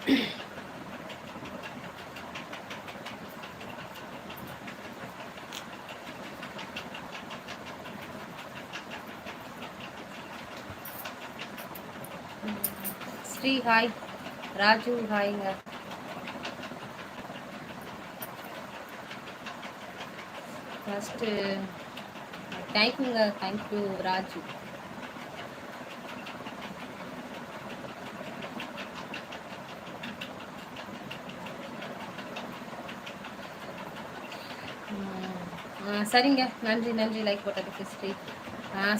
Sri hi, Raju ஹாய்ங்க. First தேங்க்யூங்க, thank you Raju. சரிங்க, நன்றி நன்றி லைக் போட்டதுக்கு ஸ்ரீ.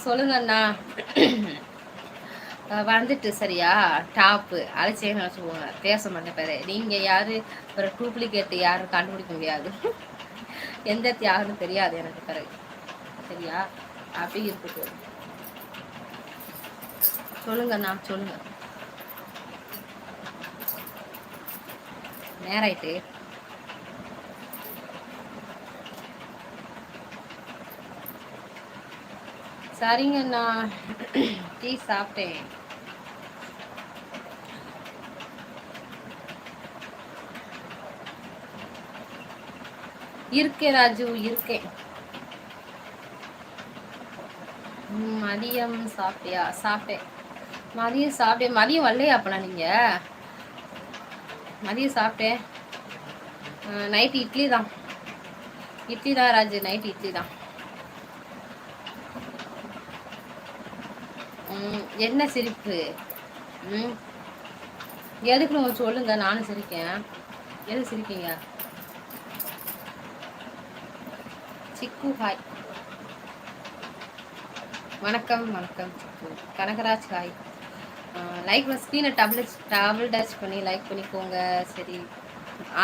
சொல்லுங்க அண்ணா. வந்துட்டு சரியா டாப்பு அழைச்சேன்னு வச்சுக்கோங்க, பேச மாட்டேன் பேரு. நீங்கள் யார் ஒரு டூப்ளிகேட் யாரும் கண்டுபிடிக்க முடியாது. எந்த யாருன்னு தெரியாது எனக்கு பிறகு, சரியா? அப்படி இருக்குது. சொல்லுங்கண்ணா சொல்லுங்க. நேராயிட்டு சரிங்கண்ணா. டீ சாப்பிட்டேன். இருக்கேன் ராஜு, இருக்கேன். மதியம் சாப்பிட்டியா? சாப்பிட்டேன். மதியம் சாப்பிட்டேன். மதியம் வரலையா அப்பனா நீங்க? மதியம் சாப்பிட்டேன். நைட்டு இட்லி தான். இட்லி தான் ராஜு, நைட்டு இட்லி தான். என்ன சிரிப்பு? எதுக்கு நம்ம சொல்லுங்க, நானும் சிரிக்கேன். எது சிரிக்கீங்க? சிக்கு ஹாய். வணக்கம் வணக்கம் சிக்கு. கனகராஜ் ஹாய். லைக் ஸ்க்ரீனை டபுள் டச் பண்ணி லைக் பண்ணிக்கோங்க. சரி,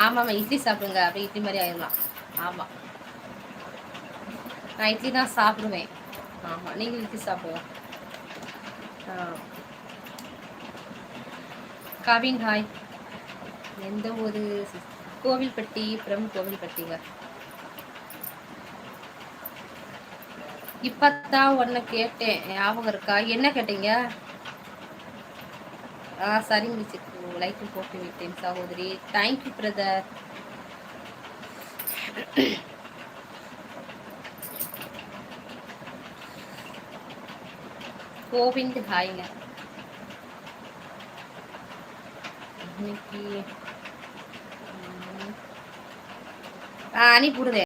ஆமாம் இட்லி சாப்பிடுங்க, அப்படியே இட்லி மாதிரி ஆயிடலாம். ஆமாம், நான் இட்லி தான் சாப்பிடுவேன். ஆமாம், நீங்கள் இட்லி சாப்பிடுவோம். கவின் ஹாய். எந்த ஒரு கோவில்பட்டி, ஃப்ரம் கோவில்பட்டிங்க. இப்பத்தான் ஒன்று கேட்டேன், ஞாபகம் இருக்கா? என்ன கேட்டீங்க? சரிங்க சிக்கு, லைக்கு போட்டு விட்டேன் சகோதரி. Thank you brother. கோவிந்த் ஹாய்ங்க. இன்னைக்கு அனுப்பிவிடுதே.